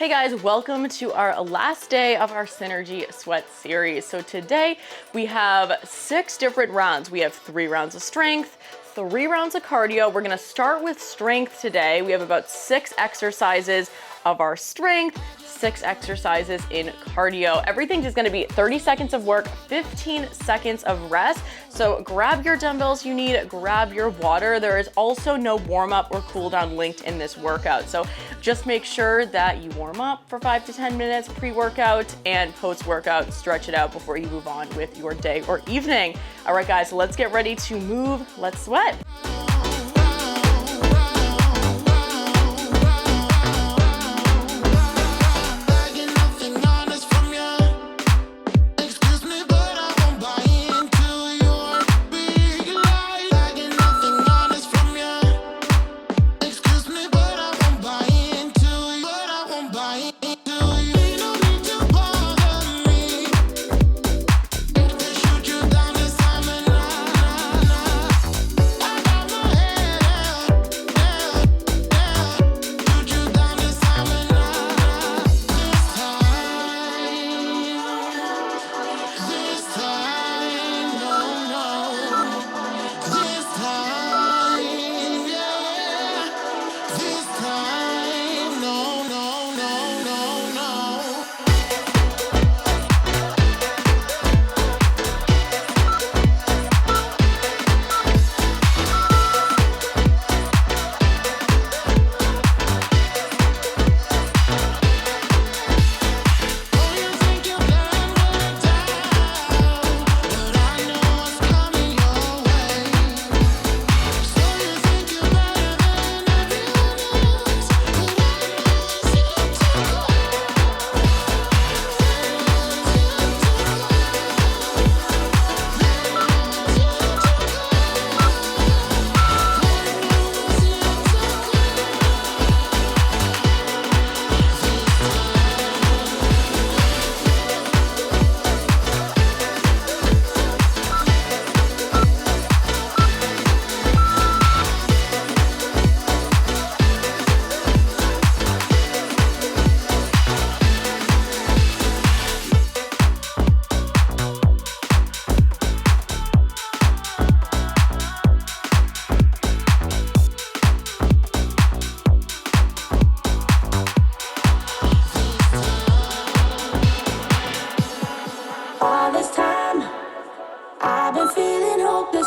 Hey guys, welcome to our last day of our Synergy Sweat series. So today we have 6 different rounds. We have 3 rounds of strength, 3 rounds of cardio. We're gonna start with strength today. We have about 6 exercises of our strength, 6 exercises in cardio. Everything's just gonna be 30 seconds of work, 15 seconds of rest. So grab your dumbbells you need, grab your water. There is also no warm up or cool down linked in this workout. So just make sure that you warm up for 5 to 10 minutes pre-workout and post-workout, stretch it out before you move on with your day or evening. All right guys, let's get ready to move, let's sweat.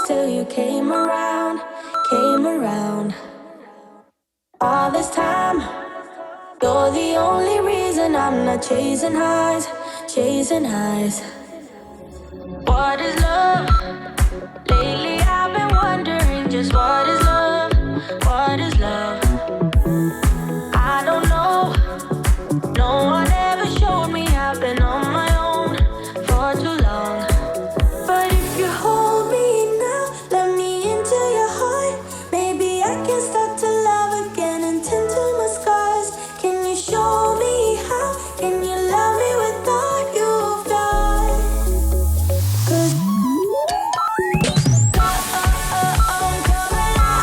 Till you came around. All this time, you're the only reason I'm not chasing highs. What is love? Lately I've been wondering just what is love? I don't know. No one ever showed me I've been on my own for too long. But if you hold me now, let me into your heart. Maybe I can start to love again and tend to my scars. Can you show me how? Can you love me with all you've got? 'Cause I'm coming out.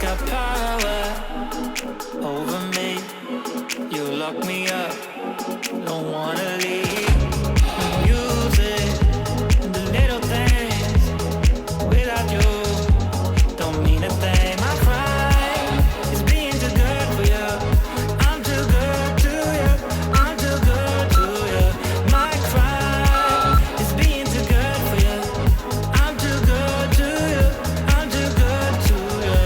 Got power over me. You lock me up, don't wanna leave. Music, the little things. Without you, don't mean a thing. My crime is being too good for you. I'm too good to you. I'm too good to you. My crime is being too good for you. I'm too good to you. I'm too good to you.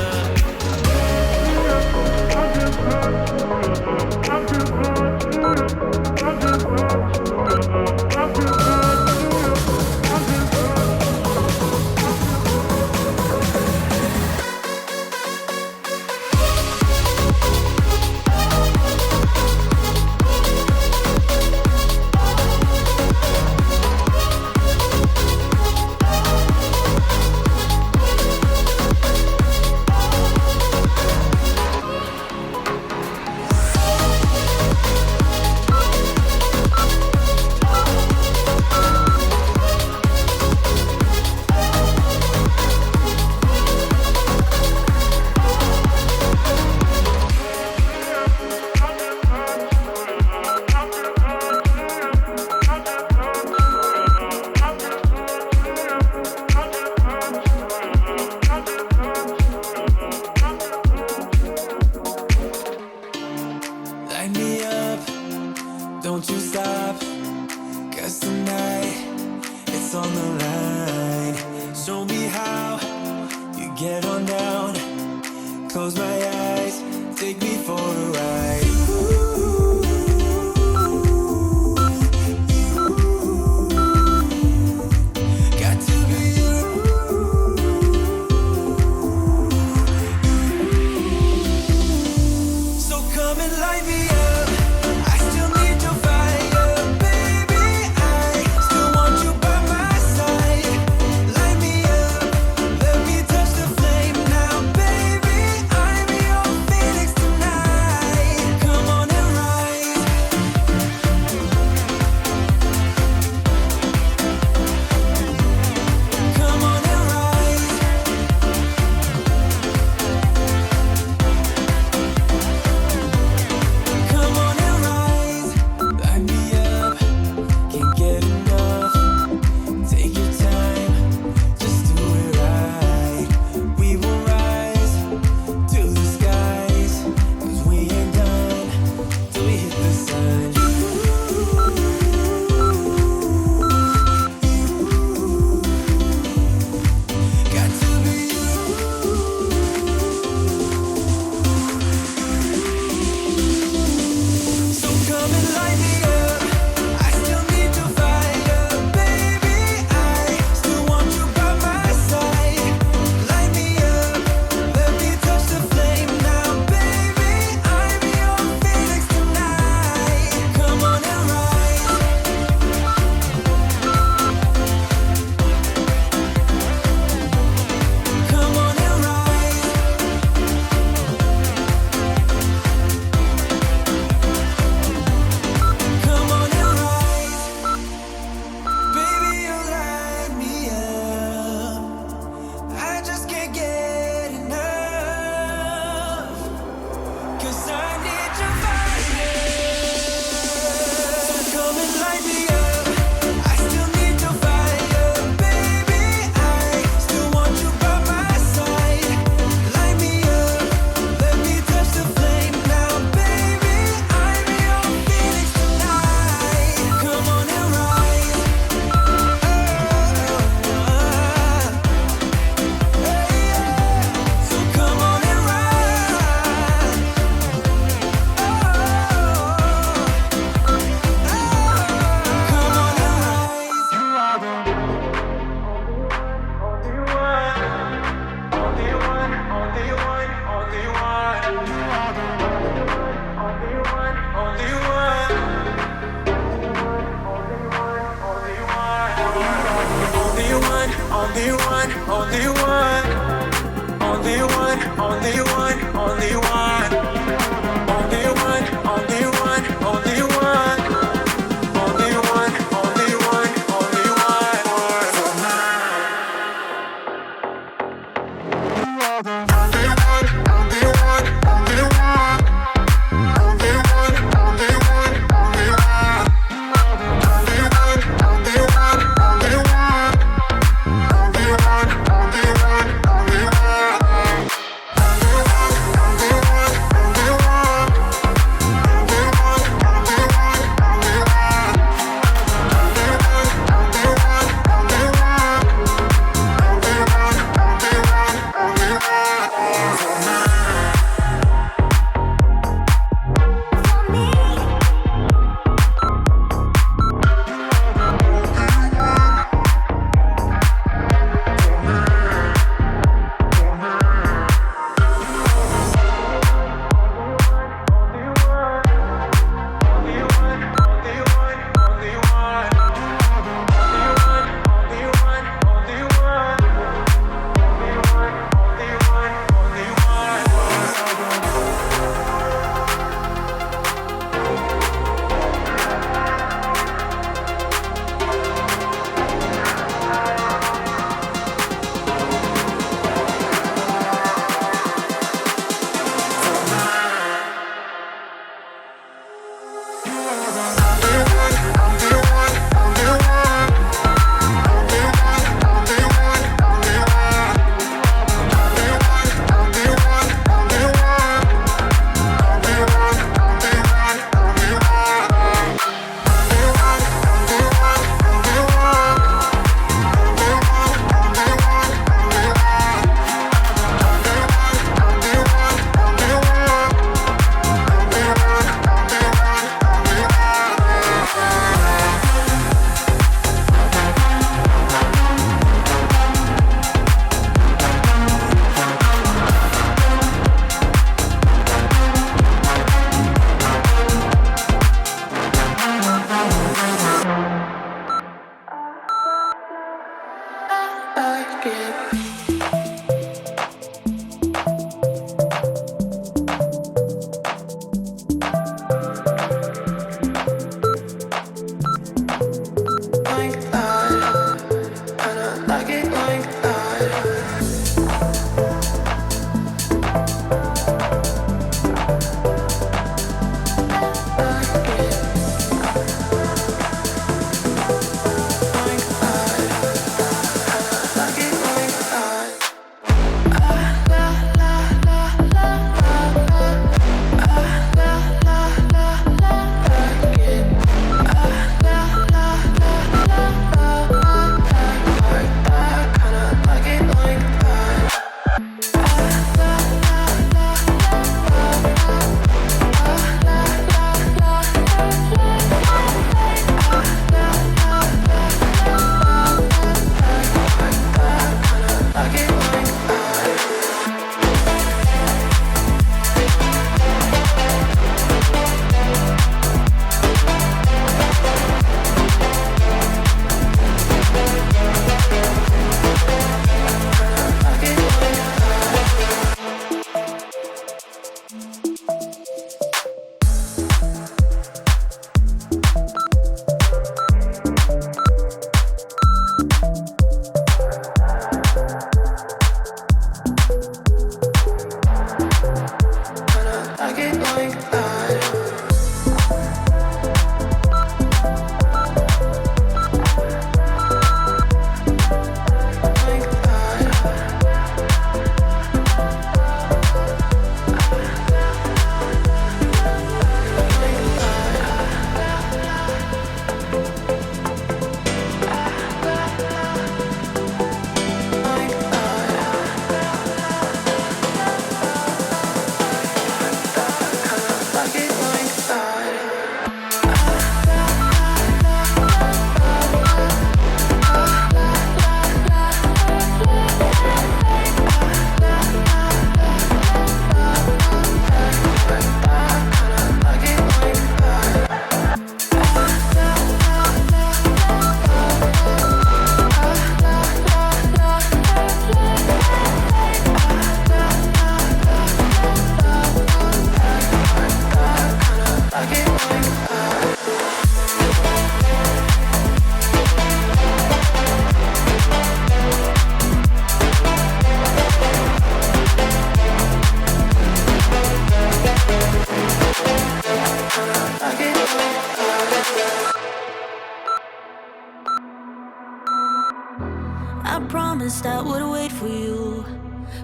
I'm too good. get on down, close my eyes, take me for a ride. Got to be you. So come and light me up. I still need your fire, baby. I still want you by my side. Light me up, let me touch the flame now, baby. I'm your phoenix tonight. Come on and rise. Come on and rise. Come on and rise. Light me up, can't get enough. Take your time, just do it right. We will rise to the skies, 'cause we ain't done till we hit the sun. Got to be you. So come and light me up. I still need your fire, baby. I still want you by my side. Light me up, let me touch the flame now, baby. I'm your phoenix tonight. Come on and rise. Come on and rise. Come on and rise. Baby, you light me up. I just can't get enough. 'Cause I need your fire. So come and light me up. I still need your fire, baby. I still want you by my side. Light me up, let me touch the flame now, baby. I'm your phoenix tonight. Come on and rise. So come on and rise. Come on and rise. You are the only one, only one, only one, only one. You are the only one, only one, only one, only one. Only one, only one, only one. Only one, only one, only one. Only one, only one, only one. Only one, only one, only one. Only one, only one, only one. Only one, only one, only one. Only one, only one, only one. Only one, only one, only one. Only one, only one, only one. Only one, only one, only one. Only one, only one, only one. Only one, only one, only one.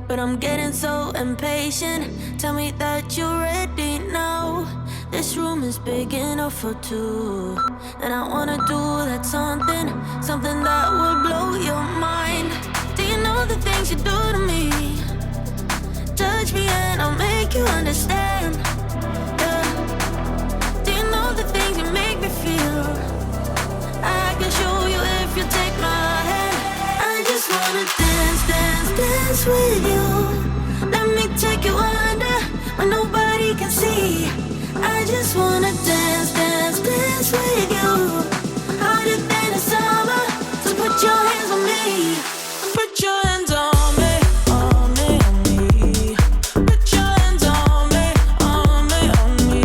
but I'm getting so impatient. Tell me that you're ready now. This room is big enough for two, and I wanna do that something, something that will blow your mind. Do you know the things you do to me? Touch me and I'll make you understand. Yeah. Do you know the things you make me feel? I can show you if you take my hand. I just wanna dance, dance, dance with you. Let me take you under where nobody can see. I just wanna dance, dance, dance with you. Harder than the summer, so put your hands on me. Put your hands on me, on me, on me. Put your hands on me, on me, on me.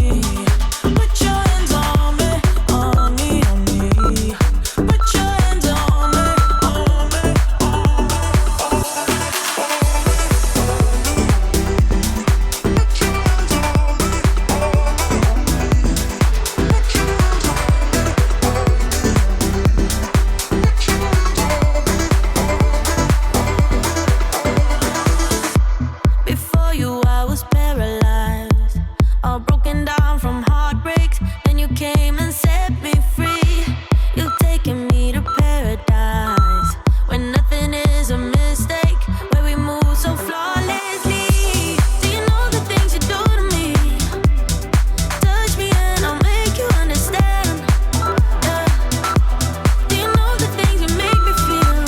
Put your hands on me, on me, on me. Put your hands on me, on me, on Before you, I was paralyzed, all broken down from heartbreaks. Then you came and set me free. You've taken me to paradise, where nothing is a mistake, where we move so flawlessly. Do you know the things you do to me? Touch me and I'll make you understand. Yeah. Do you know the things you make me feel?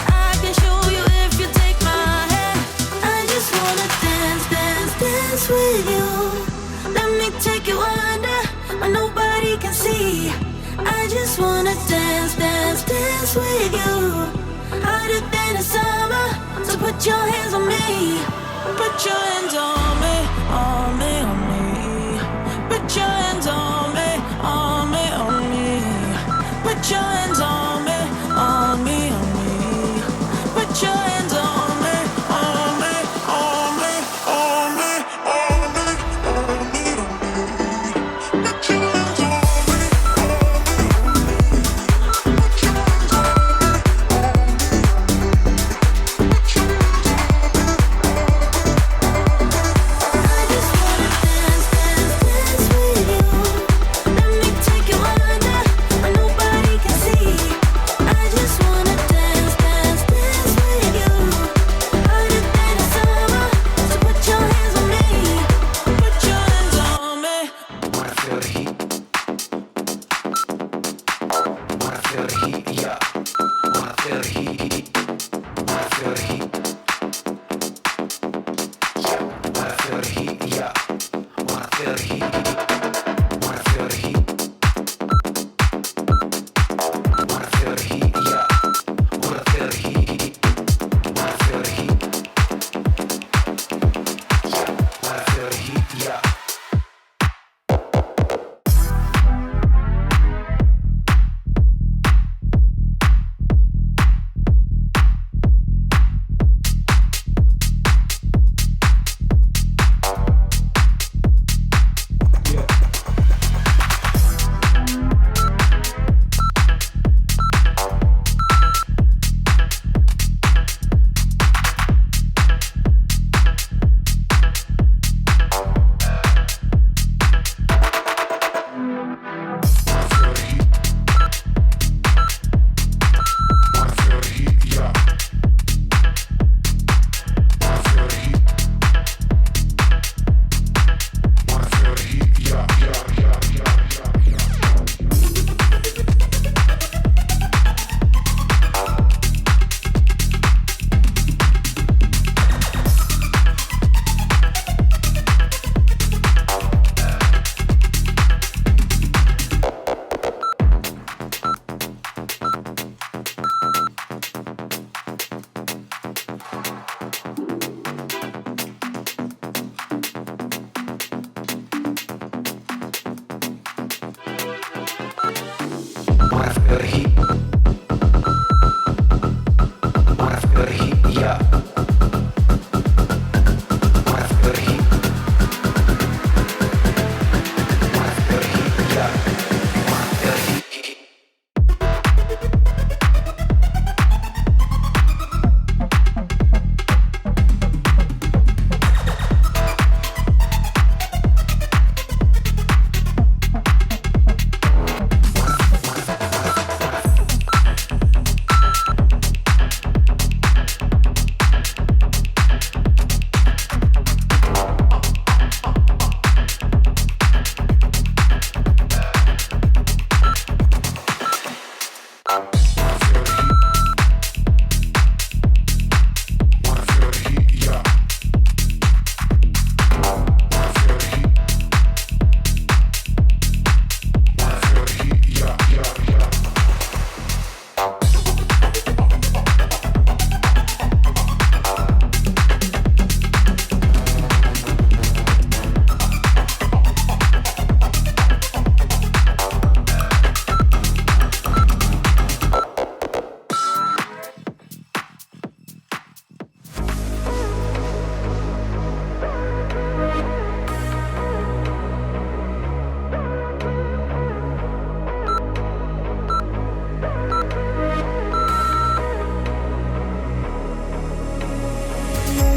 I can show you if you take my hand. I just wanna dance, dance, dance with you. Let me take you under where nobody can see. I just wanna dance, dance, dance with you. Harder than the summer, so put your hands on me. Put your hands on me, on me, on me. Put your hands on me, on me, on me. Put your hands on me, on me, on me. Put your hands on me, on me, on me, on me, on me, on me, on me. Put your hands on me, on me, on me. Put your hands on me, on me, on me. Put your hands on me, on me, on me.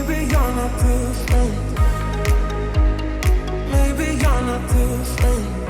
Maybe you're not to stay. Maybe you're not to stay.